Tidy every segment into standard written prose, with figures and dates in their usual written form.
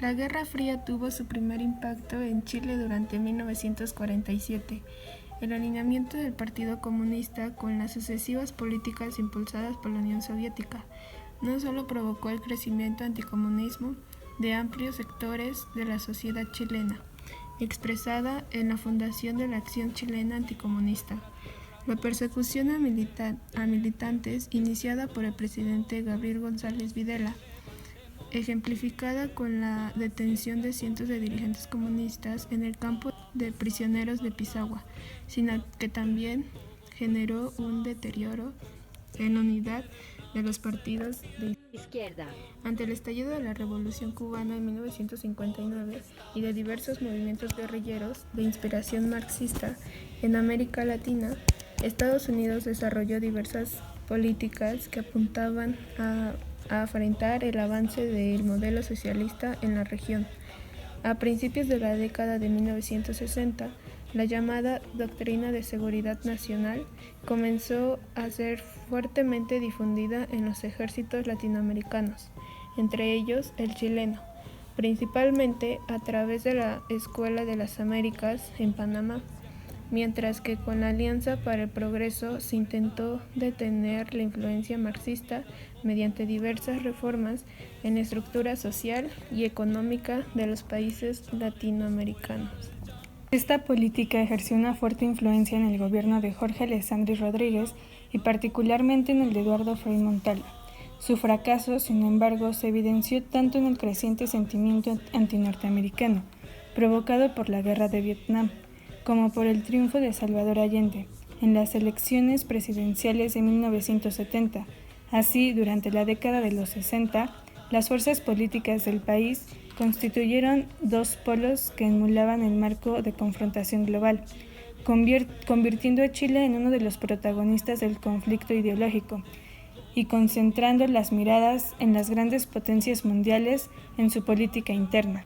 La Guerra Fría tuvo su primer impacto en Chile durante 1947. El alineamiento del Partido Comunista con las sucesivas políticas impulsadas por la Unión Soviética no solo provocó el crecimiento anticomunismo de amplios sectores de la sociedad chilena, expresada en la fundación de la Acción Chilena Anticomunista. La persecución a militantes iniciada por el presidente Gabriel González Videla, ejemplificada con la detención de cientos de dirigentes comunistas en el campo de prisioneros de Pisagua, sino que también generó un deterioro en la unidad de los partidos de izquierda. Ante el estallido de la Revolución Cubana en 1959 y de diversos movimientos guerrilleros de inspiración marxista en América Latina, Estados Unidos desarrolló diversas políticas que apuntaban a afrontar el avance del modelo socialista en la región. A principios de la década de 1960, la llamada Doctrina de Seguridad Nacional comenzó a ser fuertemente difundida en los ejércitos latinoamericanos, entre ellos el chileno, principalmente a través de la Escuela de las Américas en Panamá, mientras que con la Alianza para el Progreso se intentó detener la influencia marxista mediante diversas reformas en la estructura social y económica de los países latinoamericanos. Esta política ejerció una fuerte influencia en el gobierno de Jorge Alessandri Rodríguez y particularmente en el de Eduardo Frei Montalva. Su fracaso, sin embargo, se evidenció tanto en el creciente sentimiento antinorteamericano, provocado por la guerra de Vietnam, como por el triunfo de Salvador Allende en las elecciones presidenciales de 1970. Así, durante la década de los 60, las fuerzas políticas del país constituyeron dos polos que emulaban el marco de confrontación global, convirtiendo a Chile en uno de los protagonistas del conflicto ideológico y concentrando las miradas en las grandes potencias mundiales en su política interna.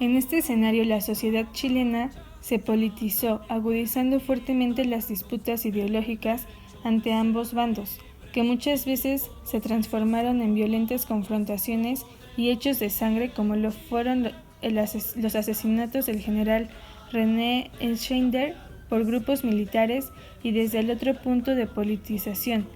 En este escenario, la sociedad chilena se politizó, agudizando fuertemente las disputas ideológicas ante ambos bandos, que muchas veces se transformaron en violentas confrontaciones y hechos de sangre, como lo fueron los asesinatos del general René Schneider por grupos militares, y desde el otro punto de politización,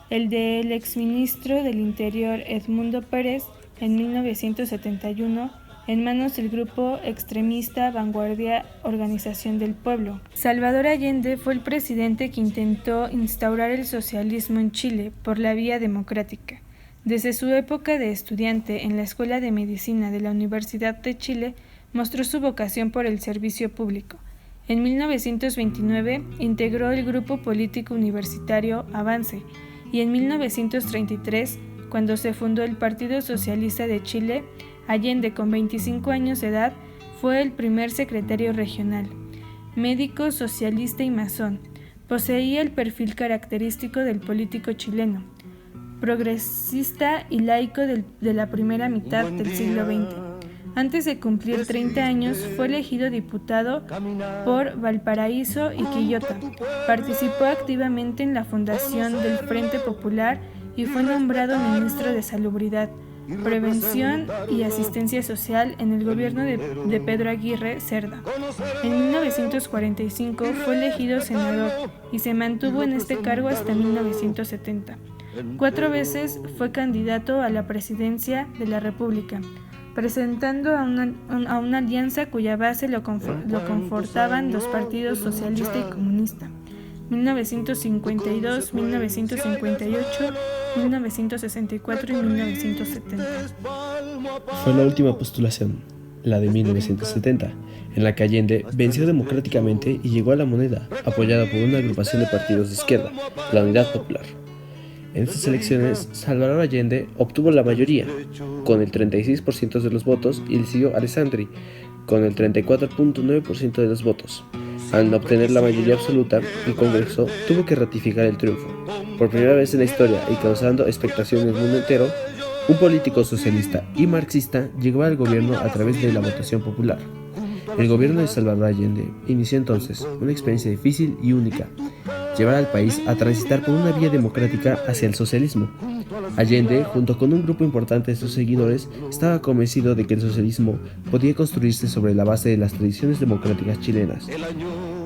el del exministro del Interior Edmundo Pérez en 1971, en manos del grupo extremista Vanguardia Organización del Pueblo. Salvador Allende fue el presidente que intentó instaurar el socialismo en Chile por la vía democrática. Desde su época de estudiante en la Escuela de Medicina de la Universidad de Chile, mostró su vocación por el servicio público. En 1929 integró el grupo político universitario Avance, y en 1933, cuando se fundó el Partido Socialista de Chile, Allende, con 25 años de edad, fue el primer secretario regional. Médico, socialista y masón, poseía el perfil característico del político chileno, progresista y laico de la primera mitad del siglo XX. Antes de cumplir 30 años, fue elegido diputado por Valparaíso y Quillota. Participó activamente en la fundación del Frente Popular y fue nombrado ministro de Salubridad, Prevención y Asistencia Social en el gobierno de Pedro Aguirre Cerda. En 1945 fue elegido senador y se mantuvo en este cargo hasta 1970. 4 veces fue candidato a la presidencia de la República, presentando a una alianza cuya base lo confortaban los partidos socialista y comunista. 1952, 1958, 1964 y 1970. Fue la última postulación, la de 1970, en la que Allende venció democráticamente y llegó a la moneda, apoyada por una agrupación de partidos de izquierda, la Unidad Popular. En estas elecciones, Salvador Allende obtuvo la mayoría, con el 36% de los votos, y le siguió Alessandri, con el 34.9% de los votos. Al no obtener la mayoría absoluta, el Congreso tuvo que ratificar el triunfo. Por primera vez en la historia y causando expectación en el mundo entero, un político socialista y marxista llegó al gobierno a través de la votación popular. El gobierno de Salvador Allende inició entonces una experiencia difícil y única, llevar al país a transitar por una vía democrática hacia el socialismo. Allende, junto con un grupo importante de sus seguidores, estaba convencido de que el socialismo podía construirse sobre la base de las tradiciones democráticas chilenas.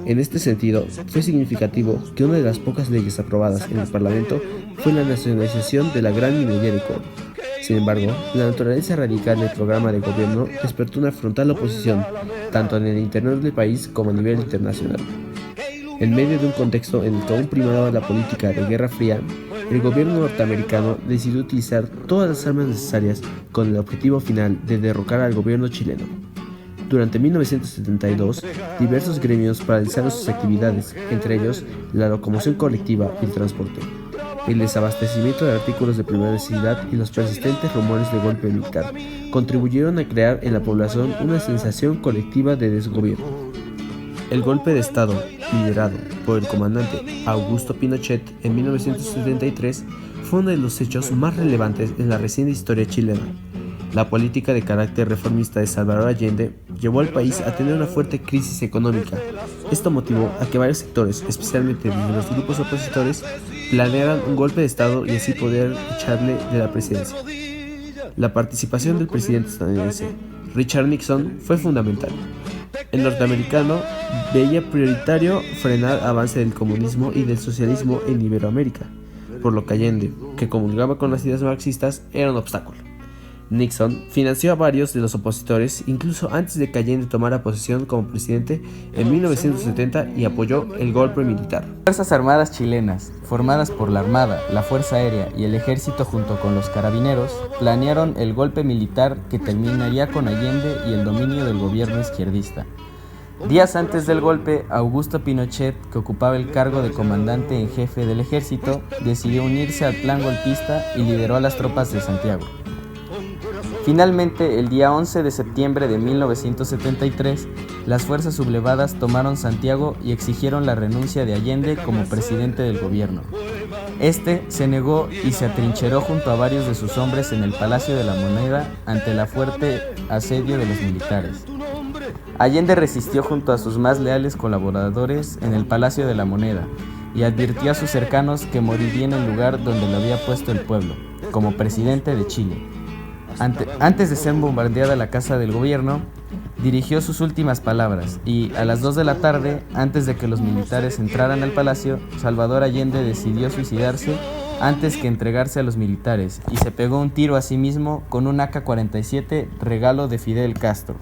En este sentido, fue significativo que una de las pocas leyes aprobadas en el Parlamento fue la nacionalización de la gran minería de cobre. Sin embargo, la naturaleza radical del programa de gobierno despertó una frontal oposición, tanto en el interior del país como a nivel internacional. En medio de un contexto en el que aún primaba la política de Guerra Fría, el gobierno norteamericano decidió utilizar todas las armas necesarias con el objetivo final de derrocar al gobierno chileno. Durante 1972, diversos gremios paralizaron sus actividades, entre ellos la locomoción colectiva y el transporte, el desabastecimiento de artículos de primera necesidad y los persistentes rumores de golpe militar contribuyeron a crear en la población una sensación colectiva de desgobierno. El golpe de Estado, liderado por el comandante Augusto Pinochet en 1973, fue uno de los hechos más relevantes en la reciente historia chilena. La política de carácter reformista de Salvador Allende llevó al país a tener una fuerte crisis económica. Esto motivó a que varios sectores, especialmente desde los grupos opositores, planearan un golpe de Estado y así poder echarle de la presidencia. La participación del presidente estadounidense, Richard Nixon, fue fundamental. El norteamericano veía prioritario frenar avance del comunismo y del socialismo en Iberoamérica, por lo que Allende, que comulgaba con las ideas marxistas, era un obstáculo. Nixon financió a varios de los opositores incluso antes de que Allende tomara posesión como presidente en 1970 y apoyó el golpe militar. Las Fuerzas Armadas chilenas, formadas por la Armada, la Fuerza Aérea y el Ejército junto con los Carabineros, planearon el golpe militar que terminaría con Allende y el dominio del gobierno izquierdista. Días antes del golpe, Augusto Pinochet, que ocupaba el cargo de comandante en jefe del ejército, decidió unirse al plan golpista y lideró a las tropas de Santiago. Finalmente, el día 11 de septiembre de 1973, las fuerzas sublevadas tomaron Santiago y exigieron la renuncia de Allende como presidente del gobierno. Este se negó y se atrincheró junto a varios de sus hombres en el Palacio de la Moneda ante el fuerte asedio de los militares. Allende resistió junto a sus más leales colaboradores en el Palacio de la Moneda y advirtió a sus cercanos que moriría en el lugar donde lo había puesto el pueblo, como presidente de Chile. Antes de ser bombardeada la casa del gobierno, dirigió sus últimas palabras y, a las 2 de la tarde, antes de que los militares entraran al palacio, Salvador Allende decidió suicidarse antes que entregarse a los militares y se pegó un tiro a sí mismo con un AK-47 regalo de Fidel Castro.